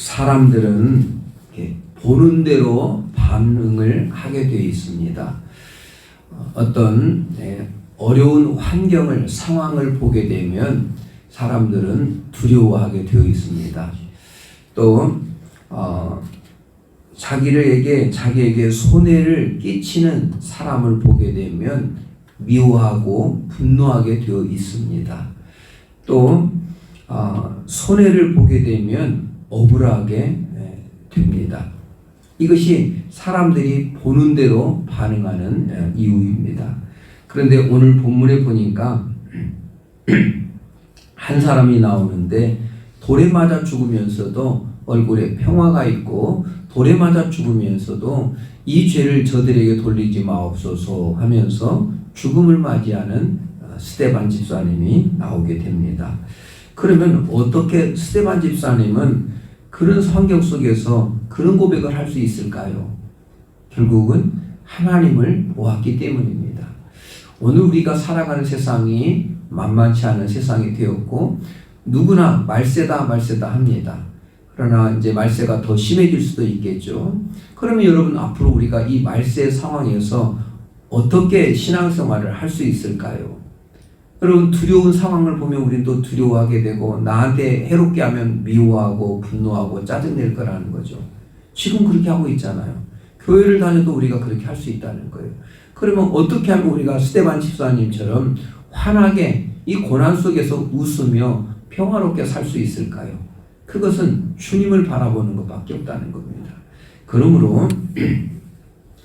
사람들은 이렇게 보는 대로 반응을 하게 되어 있습니다. 어떤 어려운 환경을, 상황을 보게 되면 사람들은 두려워하게 되어 있습니다. 또 자기에게 손해를 끼치는 사람을 보게 되면 미워하고 분노하게 되어 있습니다. 또 손해를 보게 되면 억울하게 됩니다. 이것이 사람들이 보는 대로 반응하는 이유입니다. 그런데 오늘 본문에 보니까 한 사람이 나오는데 돌에 맞아 죽으면서도 얼굴에 평화가 있고 돌에 맞아 죽으면서도 이 죄를 저들에게 돌리지 마옵소서 하면서 죽음을 맞이하는 스데반 집사님이 나오게 됩니다. 그러면 어떻게 스데반 집사님은 그런 환경 속에서 그런 고백을 할 수 있을까요? 결국은 하나님을 보았기 때문입니다. 오늘 우리가 살아가는 세상이 만만치 않은 세상이 되었고 누구나 말세다 합니다. 그러나 이제 말세가 더 심해질 수도 있겠죠. 그러면 여러분 앞으로 우리가 이 말세 상황에서 어떻게 신앙생활을 할 수 있을까요? 여러분 두려운 상황을 보면 우리는 또 두려워하게 되고 나한테 해롭게 하면 미워하고 분노하고 짜증낼 거라는 거죠. 지금 그렇게 하고 있잖아요. 교회를 다녀도 우리가 그렇게 할 수 있다는 거예요. 그러면 어떻게 하면 우리가 스데반 집사님처럼 환하게 이 고난 속에서 웃으며 평화롭게 살 수 있을까요? 그것은 주님을 바라보는 것밖에 없다는 겁니다. 그러므로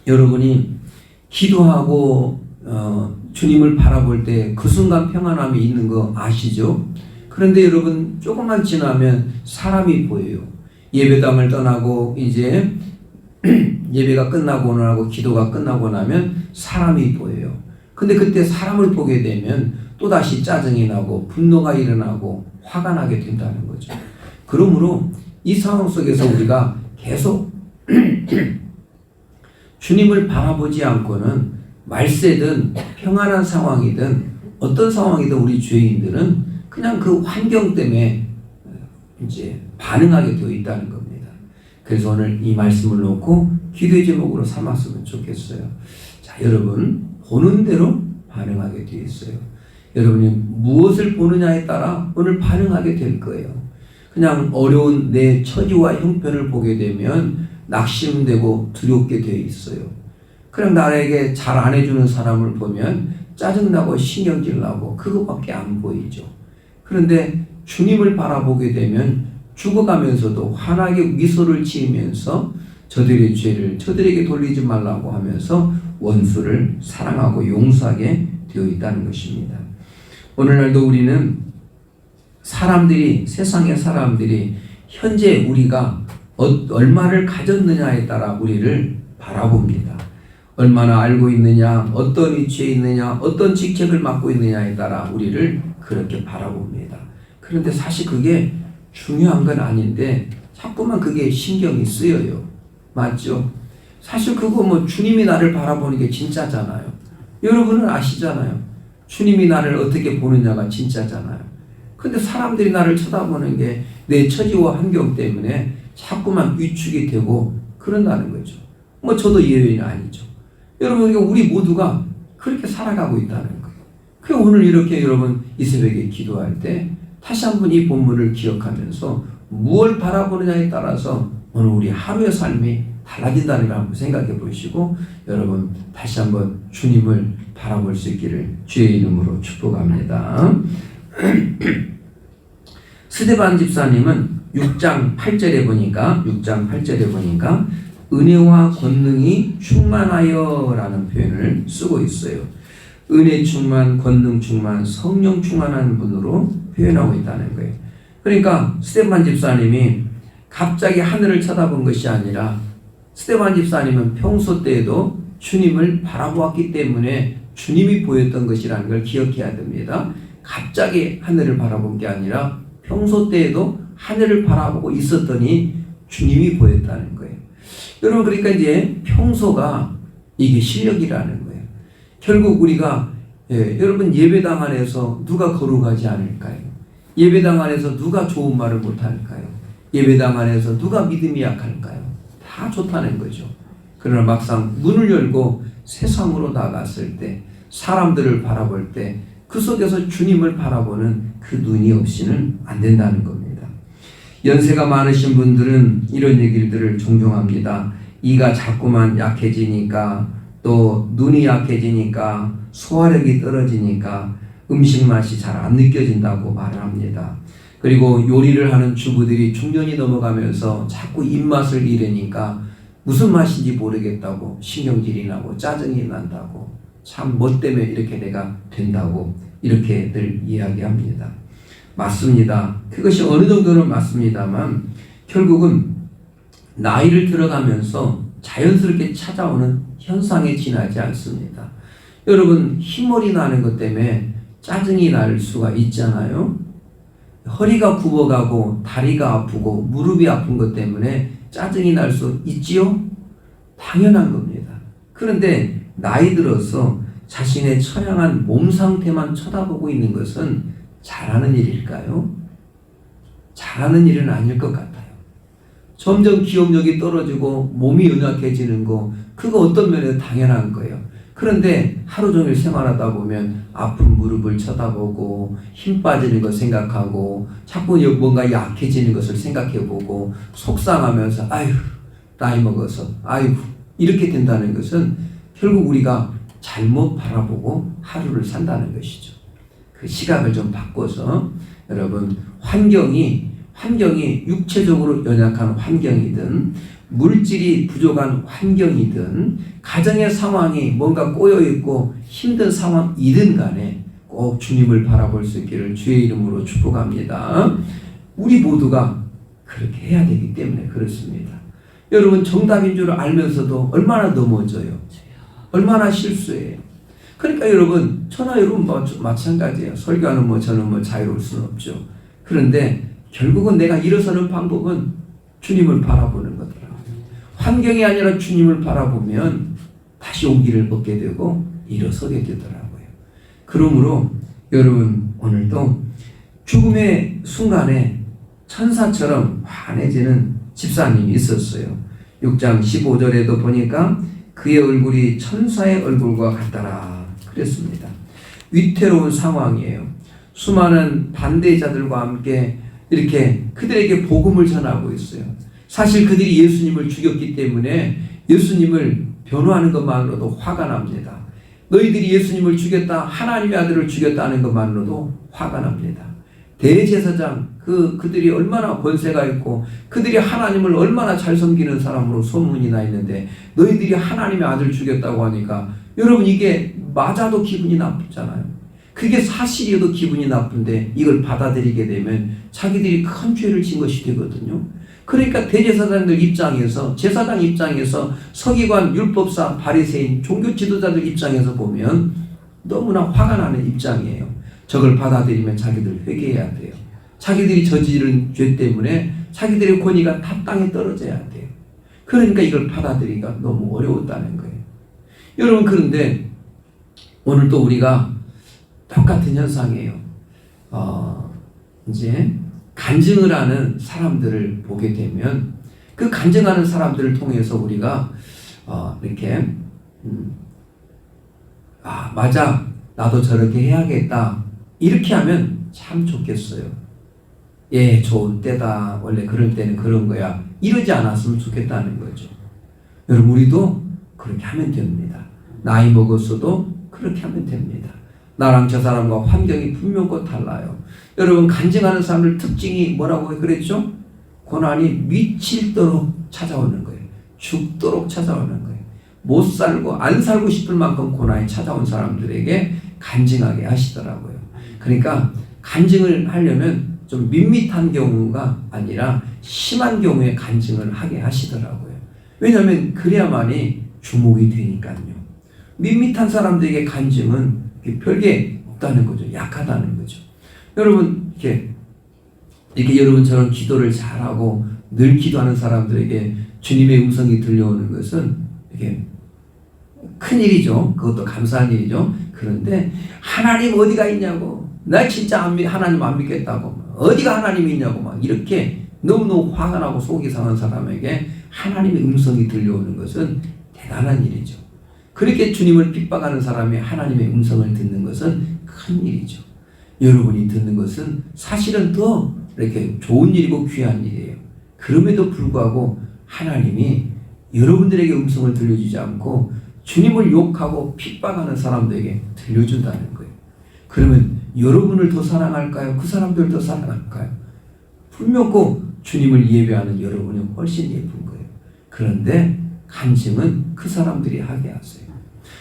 여러분이 기도하고 주님을 바라볼 때 그 순간 평안함이 있는 거 아시죠? 그런데 여러분 조금만 지나면 사람이 보여요. 예배당을 떠나고 이제 예배가 끝나고 나고 기도가 끝나고 나면 사람이 보여요. 근데 그때 사람을 보게 되면 또다시 짜증이 나고 분노가 일어나고 화가 나게 된다는 거죠. 그러므로 이 상황 속에서 우리가 계속 주님을 바라보지 않고는 말세든 평안한 상황이든 어떤 상황이든 우리 죄인들은 그냥 그 환경 때문에 이제 반응하게 되어 있다는 겁니다. 그래서 오늘 이 말씀을 놓고 기도의 제목으로 삼았으면 좋겠어요. 자, 여러분 보는 대로 반응하게 되어 있어요. 여러분이 무엇을 보느냐에 따라 오늘 반응하게 될 거예요. 그냥 어려운 내 처지와 형편을 보게 되면 낙심되고 두렵게 되어 있어요. 그냥 나에게 잘 안 해주는 사람을 보면 짜증나고 신경질 나고 그것밖에 안 보이죠. 그런데 주님을 바라보게 되면 죽어가면서도 환하게 미소를 지으면서 저들의 죄를 저들에게 돌리지 말라고 하면서 원수를 사랑하고 용서하게 되어 있다는 것입니다. 오늘날도 우리는 세상의 사람들이 현재 우리가 얼마를 가졌느냐에 따라 우리를 바라봅니다. 얼마나 알고 있느냐, 어떤 위치에 있느냐, 어떤 직책을 맡고 있느냐에 따라 우리를 그렇게 바라봅니다. 그런데 사실 그게 중요한 건 아닌데 자꾸만 그게 신경이 쓰여요. 맞죠? 사실 그거 주님이 나를 바라보는 게 진짜잖아요. 여러분은 아시잖아요. 주님이 나를 어떻게 보느냐가 진짜잖아요. 근데 사람들이 나를 쳐다보는 게 내 처지와 환경 때문에 자꾸만 위축이 되고 그런다는 거죠. 저도 예외는 아니죠. 여러분, 우리 모두가 그렇게 살아가고 있다는 거예요. 그래서 오늘 이렇게 여러분 이 새벽에 기도할 때 다시 한번 이 본문을 기억하면서 무엇을 바라보느냐에 따라서 오늘 우리 하루의 삶이 달라진다는 걸 한번 생각해 보시고 여러분 다시 한번 주님을 바라볼 수 있기를 주의 이름으로 축복합니다. 스데반 집사님은 6장 8절에 보니까 은혜와 권능이 충만하여 라는 표현을 쓰고 있어요. 은혜 충만, 권능 충만, 성령 충만한 분으로 표현하고 있다는 거예요. 그러니까 스데반 집사님이 갑자기 하늘을 쳐다본 것이 아니라 스데반 집사님은 평소 때에도 주님을 바라보았기 때문에 주님이 보였던 것이라는 걸 기억해야 됩니다. 갑자기 하늘을 바라본 게 아니라 평소 때에도 하늘을 바라보고 있었더니 주님이 보였다는 거예요. 여러분, 그러니까 이제 평소가 이게 실력이라는 거예요. 결국 우리가 여러분 예배당 안에서 누가 거룩하지 않을까요? 예배당 안에서 누가 좋은 말을 못할까요? 예배당 안에서 누가 믿음이 약할까요? 다 좋다는 거죠. 그러나 막상 문을 열고 세상으로 나갔을 때, 사람들을 바라볼 때 그 속에서 주님을 바라보는 그 눈이 없이는 안 된다는 겁니다. 연세가 많으신 분들은 이런 얘기들을 종종 합니다. 이가 자꾸만 약해지니까, 또 눈이 약해지니까, 소화력이 떨어지니까 음식 맛이 잘 안 느껴진다고 말을 합니다. 그리고 요리를 하는 주부들이 중년이 넘어가면서 자꾸 입맛을 잃으니까 무슨 맛인지 모르겠다고 신경질이 나고 짜증이 난다고, 참 뭐 때문에 이렇게 내가 된다고 이렇게 늘 이야기합니다. 맞습니다. 그것이 어느 정도는 맞습니다만 결국은 나이를 들어가면서 자연스럽게 찾아오는 현상에 지나지 않습니다. 여러분, 흰머리 나는 것 때문에 짜증이 날 수가 있잖아요. 허리가 굽어가고 다리가 아프고 무릎이 아픈 것 때문에 짜증이 날 수 있지요? 당연한 겁니다. 그런데 나이 들어서 자신의 처량한 몸 상태만 쳐다보고 있는 것은 잘하는 일일까요? 잘하는 일은 아닐 것 같아요. 점점 기억력이 떨어지고 몸이 연약해지는 거, 그거 어떤 면에서 당연한 거예요. 그런데 하루 종일 생활하다 보면 아픈 무릎을 쳐다보고 힘 빠지는 거 생각하고 자꾸 뭔가 약해지는 것을 생각해보고 속상하면서 아휴 나이 먹어서 아이고 이렇게 된다는 것은 결국 우리가 잘못 바라보고 하루를 산다는 것이죠. 그 시각을 좀 바꿔서 여러분, 환경이 육체적으로 연약한 환경이든 물질이 부족한 환경이든 가정의 상황이 뭔가 꼬여있고 힘든 상황이든 간에 꼭 주님을 바라볼 수 있기를 주의 이름으로 축복합니다. 우리 모두가 그렇게 해야 되기 때문에 그렇습니다. 여러분, 정답인 줄 알면서도 얼마나 넘어져요. 얼마나 실수해요. 그러니까 여러분, 저나 여러분 마찬가지예요. 설교하는 저는 자유로울 수는 없죠. 그런데 결국은 내가 일어서는 방법은 주님을 바라보는 거더라고요. 환경이 아니라 주님을 바라보면 다시 용기를 얻게 되고 일어서게 되더라고요. 그러므로 여러분, 오늘도 죽음의 순간에 천사처럼 환해지는 집사님이 있었어요. 6장 15절에도 보니까 그의 얼굴이 천사의 얼굴과 같더라 그랬습니다. 위태로운 상황이에요. 수많은 반대자들과 함께 이렇게 그들에게 복음을 전하고 있어요. 사실 그들이 예수님을 죽였기 때문에 예수님을 변호하는 것만으로도 화가 납니다. 너희들이 예수님을 죽였다, 하나님의 아들을 죽였다는 것만으로도 화가 납니다. 대제사장, 그들이 얼마나 권세가 있고 그들이 하나님을 얼마나 잘 섬기는 사람으로 소문이 나 있는데 너희들이 하나님의 아들 죽였다고 하니까 여러분, 이게 맞아도 기분이 나쁘잖아요. 그게 사실이어도 기분이 나쁜데 이걸 받아들이게 되면 자기들이 큰 죄를 진 것이 되거든요. 그러니까 대제사장들 입장에서, 제사장 입장에서, 서기관, 율법사, 바리새인, 종교 지도자들 입장에서 보면 너무나 화가 나는 입장이에요. 저걸 받아들이면 자기들 회개해야 돼요. 자기들이 저지른 죄 때문에 자기들의 권위가 탑당에 떨어져야 돼요. 그러니까 이걸 받아들이기가 너무 어려웠다는 거예요. 여러분, 그런데 오늘 또 우리가 똑같은 현상이에요. 이제 간증을 하는 사람들을 보게 되면 그 간증하는 사람들을 통해서 우리가 이렇게 맞아, 나도 저렇게 해야겠다, 이렇게 하면 참 좋겠어요. 예, 좋은 때다, 원래 그럴 때는 그런 거야, 이러지 않았으면 좋겠다는 거죠. 여러분, 우리도 그렇게 하면 됩니다. 나이 먹었어도 그렇게 하면 됩니다. 나랑 저 사람과 환경이 분명히 달라요. 여러분, 간증하는 사람들 특징이 뭐라고 그랬죠? 고난이 미칠도록 찾아오는 거예요. 죽도록 찾아오는 거예요. 못 살고 안 살고 싶을 만큼 고난이 찾아온 사람들에게 간증하게 하시더라고요. 그러니까 간증을 하려면 좀 밋밋한 경우가 아니라 심한 경우에 간증을 하게 하시더라고요. 왜냐하면 그래야만이 주목이 되니까요. 밋밋한 사람들에게 간증은 별게 없다는 거죠. 약하다는 거죠. 여러분, 이렇게 여러분처럼 기도를 잘하고 늘 기도하는 사람들에게 주님의 음성이 들려오는 것은 이게 큰 일이죠. 그것도 감사한 일이죠. 그런데 하나님 어디가 있냐고, 나 진짜 하나님 안 믿겠다고, 어디가 하나님이 있냐고 막 이렇게 너무너무 화가 나고 속이 상한 사람에게 하나님의 음성이 들려오는 것은 대단한 일이죠. 그렇게 주님을 핍박하는 사람이 하나님의 음성을 듣는 것은 큰 일이죠. 여러분이 듣는 것은 사실은 더 이렇게 좋은 일이고 귀한 일이에요. 그럼에도 불구하고 하나님이 여러분들에게 음성을 들려주지 않고 주님을 욕하고 핍박하는 사람들에게 들려준다는 거예요. 그러면 여러분을 더 사랑할까요? 그 사람들을 더 사랑할까요? 분명 주님을 예배하는 여러분이 훨씬 예쁜 거예요. 그런데 간증은 그 사람들이 하게 하세요.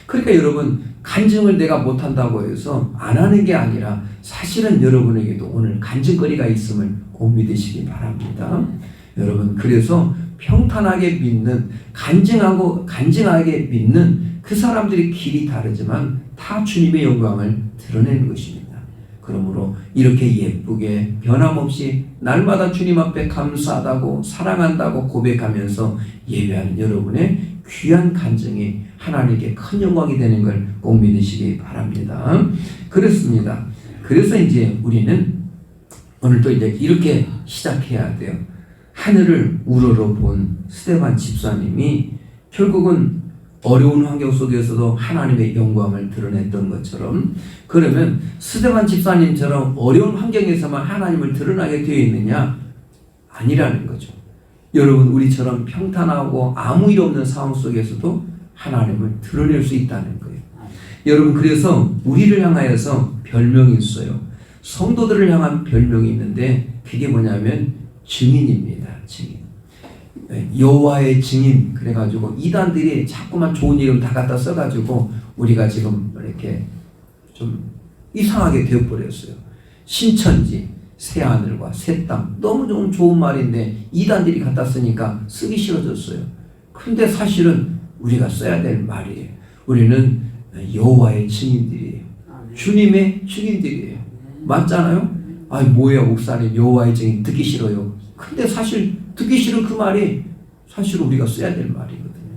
그러니까 여러분, 간증을 내가 못한다고 해서 안 하는 게 아니라 사실은 여러분에게도 오늘 간증거리가 있음을 꼭 믿으시기 바랍니다. 여러분, 그래서 평탄하게 믿는, 간증하게 믿는 그 사람들의 길이 다르지만 다 주님의 영광을 드러내는 것입니다. 그러므로 이렇게 예쁘게 변함없이 날마다 주님 앞에 감사하다고 사랑한다고 고백하면서 예배하는 여러분의 귀한 간증이 하나님께 큰 영광이 되는 걸 꼭 믿으시기 바랍니다. 그렇습니다. 그래서 이제 우리는 오늘 또 이제 이렇게 시작해야 돼요. 하늘을 우러러 본 스데반 집사님이 결국은 어려운 환경 속에서도 하나님의 영광을 드러냈던 것처럼, 그러면 스데반 집사님처럼 어려운 환경에서만 하나님을 드러나게 되어 있느냐? 아니라는 거죠. 여러분, 우리처럼 평탄하고 아무 일 없는 상황 속에서도 하나님을 드러낼 수 있다는 거예요. 여러분, 그래서 우리를 향하여서 별명이 있어요. 성도들을 향한 별명이 있는데 그게 뭐냐면 증인입니다. 증인. 여호와의 증인. 그래가지고 이단들이 자꾸만 좋은 이름 다 갖다 써가지고 우리가 지금 이렇게 좀 이상하게 되어버렸어요. 신천지, 새하늘과 새 땅. 너무 좋은 말인데 이단들이 갖다 쓰니까 쓰기 싫어졌어요. 근데 사실은 우리가 써야 될 말이에요. 우리는 여호와의 증인들이에요. 주님의 증인들이에요. 맞잖아요? 아니 뭐야 목사님, 여호와의 증인 듣기 싫어요. 근데 사실 듣기 싫은 그 말이 사실 우리가 써야 될 말이거든요.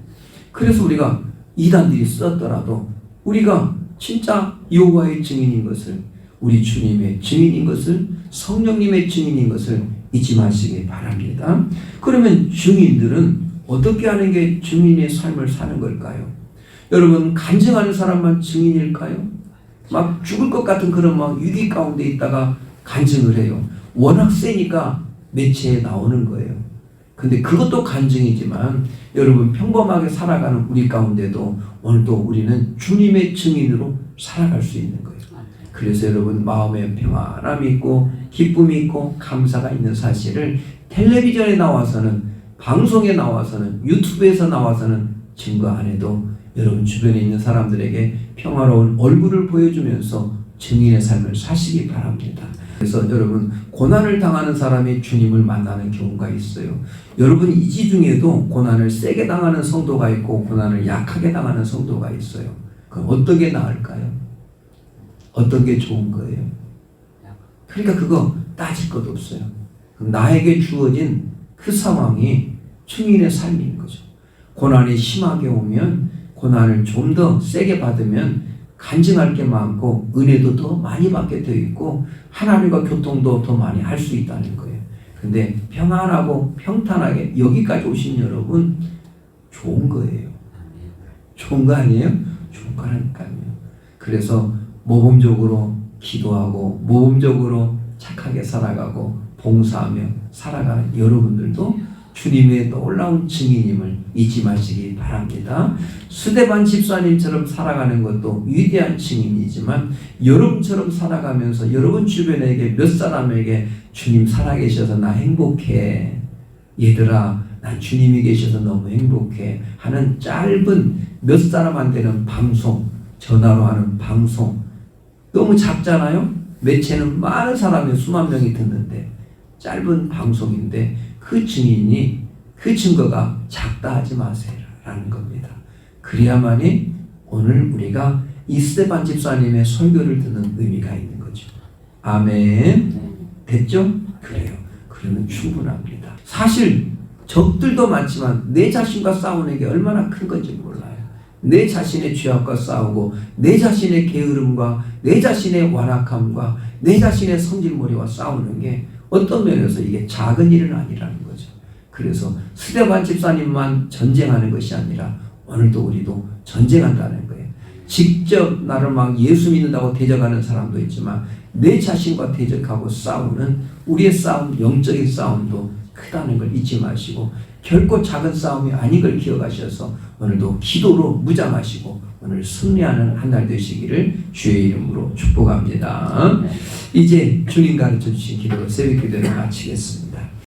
그래서 우리가 이단들이 썼더라도 우리가 진짜 여호와의 증인인 것을, 우리 주님의 증인인 것을, 성령님의 증인인 것을 잊지 마시기 바랍니다. 그러면 증인들은 어떻게 하는 게 증인의 삶을 사는 걸까요? 여러분, 간증하는 사람만 증인일까요? 막 죽을 것 같은 그런 막 위기 가운데 있다가 간증을 해요. 워낙 세니까 매체에 나오는 거예요. 근데 그것도 간증이지만 여러분, 평범하게 살아가는 우리 가운데도 오늘도 우리는 주님의 증인으로 살아갈 수 있는 거예요. 그래서 여러분, 마음에 평안함이 있고 기쁨이 있고 감사가 있는 사실을 텔레비전에 나와서는, 방송에 나와서는, 유튜브에서 나와서는 증거 안 해도 여러분 주변에 있는 사람들에게 평화로운 얼굴을 보여주면서 증인의 삶을 사시기 바랍니다. 그래서 여러분, 고난을 당하는 사람이 주님을 만나는 경우가 있어요. 여러분, 이 중에도 고난을 세게 당하는 성도가 있고 고난을 약하게 당하는 성도가 있어요. 그럼 어떤 게 나을까요? 어떤 게 좋은 거예요? 그러니까 그거 따질 것 없어요. 나에게 주어진 그 상황이 증인의 삶인 거죠. 고난이 심하게 오면, 고난을 좀 더 세게 받으면 간증할 게 많고 은혜도 더 많이 받게 되어 있고 하나님과 교통도 더 많이 할 수 있다는 거예요. 근데 평안하고 평탄하게 여기까지 오신 여러분, 좋은 거예요. 좋은 거 아니에요? 좋은 거라니까요. 그래서 모범적으로 기도하고 모범적으로 착하게 살아가고 봉사하며 살아가는 여러분들도 주님의 놀라운 증인임을 잊지 마시기 바랍니다. 스데반 집사님처럼 살아가는 것도 위대한 증인이지만 여러분처럼 살아가면서 여러분 주변에게 몇 사람에게 주님 살아계셔서 나 행복해, 얘들아 난 주님이 계셔서 너무 행복해 하는 짧은 몇 사람한테는 방송, 전화로 하는 방송 너무 작잖아요. 매체는 많은 사람이 수만 명이 듣는데 짧은 방송인데 그 증인이, 그 증거가 작다 하지 마세요 라는 겁니다. 그래야만이 오늘 우리가 이 스데반 집사님의 설교를 듣는 의미가 있는 거죠. 아멘. 됐죠? 그래요. 그러면 충분합니다. 사실 적들도 많지만 내 자신과 싸우는 게 얼마나 큰 건지 몰라요. 내 자신의 죄악과 싸우고 내 자신의 게으름과 내 자신의 완악함과 내 자신의 성질머리와 싸우는 게 어떤 면에서 이게 작은 일은 아니라는 거죠. 그래서 스데반 집사님만 전쟁하는 것이 아니라 오늘도 우리도 전쟁한다는 거예요. 직접 나를 막 예수 믿는다고 대적하는 사람도 있지만 내 자신과 대적하고 싸우는 우리의 싸움, 영적인 싸움도 크다는 걸 잊지 마시고 결코 작은 싸움이 아닌 걸 기억하셔서 오늘도 기도로 무장하시고 오늘 승리하는 한 날 되시기를 주의 이름으로 축복합니다. 이제 주님 가르쳐 주신 기도로 새벽 기도를 마치겠습니다.